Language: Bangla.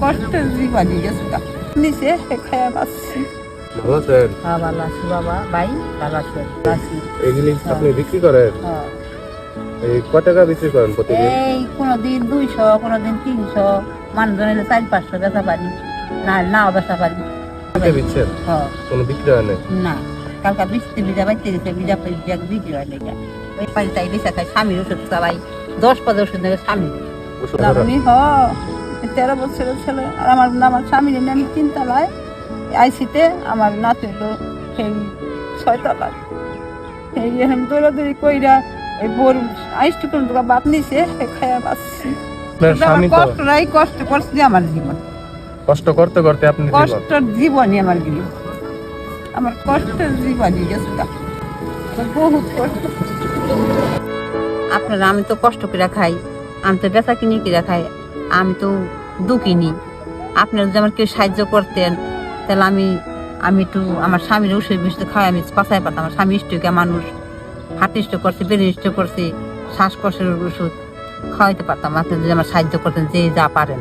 কষ্টের জীবনে গেছিলাম নিচে খায়া পাচ্ছি। ভালো আছেন? হ্যাঁ ভালো আছি বাবা, ভাই ভালো আছেন? এগুলি আপনি বিক্রি করেন? এই কত টাকা বিক্রি করেন প্রতিদিন? এই কোনোদিন 200, কোনোদিন 300, মানুষজন এলে 400-500 বেচা পারি, নাও বেচা পারি। বিচ্ছেন কোনো বিক্রি হয় না? না, কালকা বৃষ্টি ভিজা বাইতে গেছে, ভিজা বিক্রি হয় না। ওই পানি তাই বেচা খাই, স্বামীর ওষুধ খাওয়াই, 10-15 ওষুধ নেবে স্বামী। আমি 13 বছরের ছেলে, আর আমার স্বামীর এনে আমি 3 তলায় আইসিতে, আমার নাতি হলো সেই 6 তলায়। এই এখন দৌড়াদৌড়ি কইরা এই বোর আইসটুকুন বাদ নিছে, খায়া পাচ্ছি। কষ্টটাই কষ্ট করছি আমার জীবন, কষ্ট করতে করতে আপনি কষ্টের জীবনই আমার জীবন, আমার কষ্টের জীবনই গেছে বহুত কষ্ট। আপনারা, আমি তো কষ্ট করে খাই, আমি তো বেচা কিনে কিনে খাই, আমি তো দুঃখিনী। আপনারা যদি আমার কেউ সাহায্য করতেন তাহলে আমি একটু আমার স্বামীর ওষুধ বিষয় খাওয়াই আমি পাশায় পারতাম। আমার স্বামী স্ট্রোকে মানুষ, হার্ট স্ট্রোক করছে, ব্রেন স্ট্রোক করছে, শ্বাসকষ্টের ওষুধ খাওয়াইতে পারতাম। আপনি যদি আমার সাহায্য করতেন, যে যা পারেন।